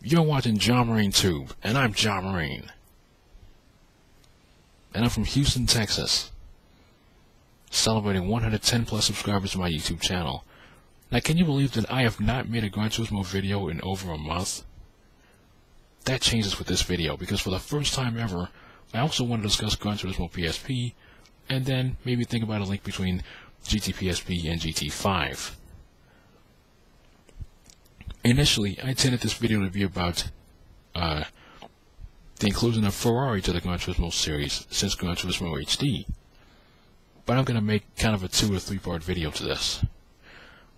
You're watching John Marine Tube, and I'm John Marine. And I'm from Houston, Texas. Celebrating 110 plus subscribers to my YouTube channel. Now, can you believe that I have not made a Gran Turismo video in over a month? That changes with this video, because for the first time ever, I also want to discuss Gran Turismo PSP, and then maybe think about a link between GT PSP and GT5. Initially, I intended this video to be about the inclusion of Ferrari to the Gran Turismo series since Gran Turismo HD. But I'm going to make kind of a 2 or 3 part video to this.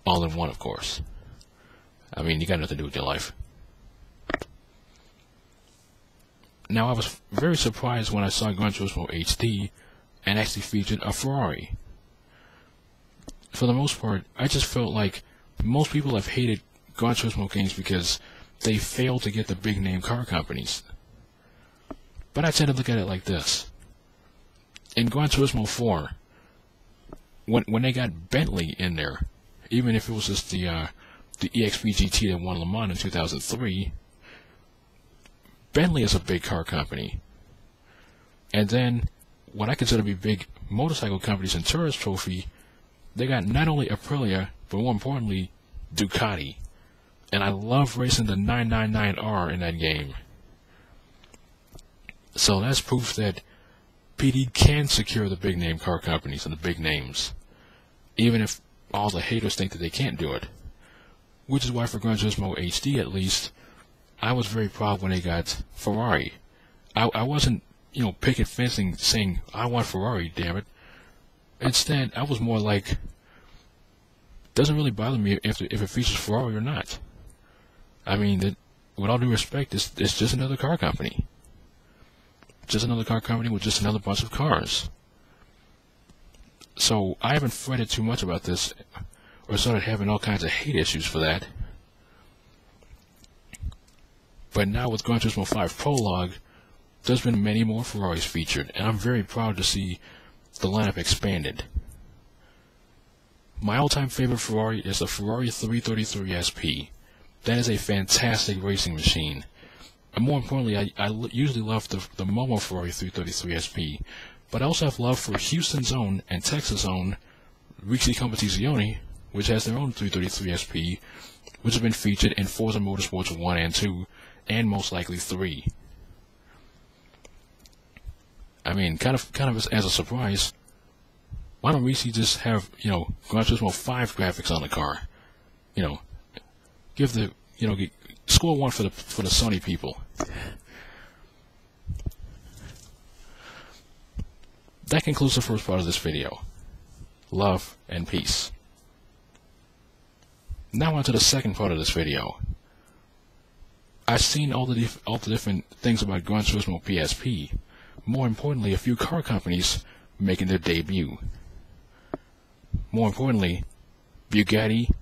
All in one, of course. I mean, you got nothing to do with your life. Now, I was very surprised when I saw Gran Turismo HD and actually featured a Ferrari. For the most part, I just felt like most people have hated Gran Turismo games because they fail to get the big name car companies. But I tend to look at it like this. In Gran Turismo 4, when they got Bentley in there, even if it was just the EXP GT that won Le Mans in 2003, Bentley is a big car company. And then, what I consider to be big motorcycle companies in Tourist Trophy, they got not only Aprilia, but more importantly, Ducati. And I love racing the 999R in that game. So that's proof that PD can secure the big name car companies and the big names, even if all the haters think that they can't do it. Which is why for Gran Turismo HD at least, I was very proud when they got Ferrari. I wasn't, picket fencing saying, I want Ferrari, damn it. Instead, I was more like, doesn't really bother me if it features Ferrari or not. I mean, with all due respect, it's just another car company. Just another car company with just another bunch of cars. So I haven't fretted too much about this, or started having all kinds of hate issues for that. But now with Gran Turismo 5 Prologue, there's been many more Ferraris featured, and I'm very proud to see the lineup expanded. My all-time favorite Ferrari is the Ferrari 333 SP. That is a fantastic racing machine. And more importantly, I usually love the Momo Ferrari 333 SP, but I also have love for Houston's own and Texas' own Ricci Competizione, which has their own 333 SP, which has been featured in Forza Motorsports 1 and 2, and most likely 3. I mean, kind of as a surprise, why don't Ricci just have, Gran Turismo 5 graphics on the car? Give the, score 1 for the Sony people. That concludes the first part of this video. Love and peace. Now on to the second part of this video. I've seen all the different things about Gran Turismo PSP. More importantly, a few car companies making their debut. More importantly, Bugatti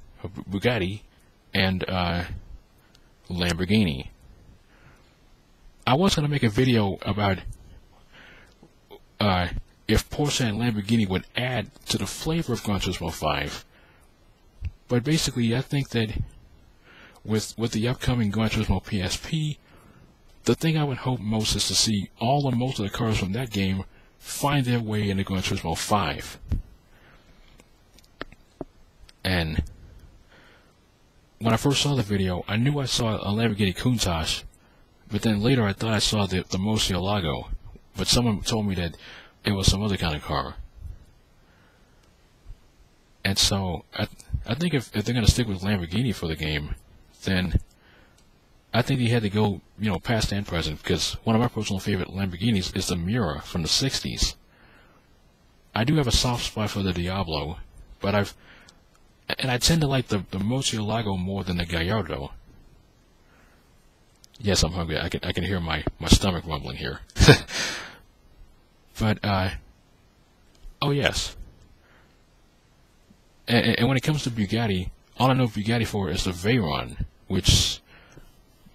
and Lamborghini. I was going to make a video about if Porsche and Lamborghini would add to the flavor of Gran Turismo 5. But basically, I think that with the upcoming Gran Turismo PSP, the thing I would hope most is to see all or most of the cars from that game find their way into Gran Turismo 5. And when I first saw the video, I knew I saw a Lamborghini Countach, but then later I thought I saw the Murcielago, but someone told me that it was some other kind of car. And so, I think if they're going to stick with Lamborghini for the game, then I think they had to go, past and present, because one of my personal favorite Lamborghinis is the Miura from the 60s. I do have a soft spot for the Diablo, but I tend to like the Murcielago more than the Gallardo. Yes, I'm hungry. I can hear my stomach rumbling here. But, oh yes. And when it comes to Bugatti, all I know Bugatti for is the Veyron, which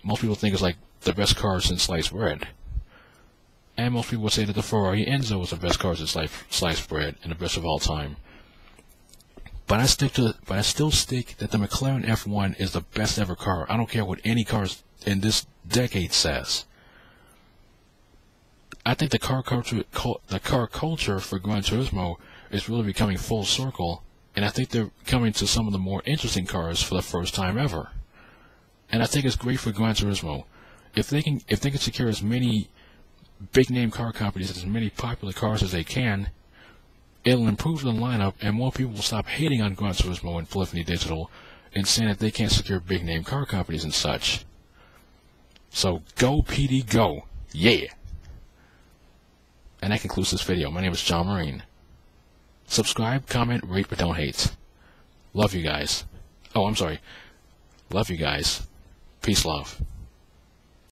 most people think is like the best car since sliced bread. And most people would say that the Ferrari Enzo is the best car since sliced bread and the best of all time. But I still stick that the McLaren F1 is the best ever car. I don't care what any cars in this decade says. I think the car culture for Gran Turismo is really becoming full circle, and I think they're coming to some of the more interesting cars for the first time ever. And I think it's great for Gran Turismo. If they can secure as many big name car companies, as many popular cars as they can, it'll improve the lineup, and more people will stop hating on Gran Turismo and Polyphony Digital and saying that they can't secure big name car companies and such. So go PD go, yeah! And that concludes this video. My name is John Marine. Subscribe, comment, rate, but don't hate. Love you guys. Oh, I'm sorry. Love you guys. Peace, love.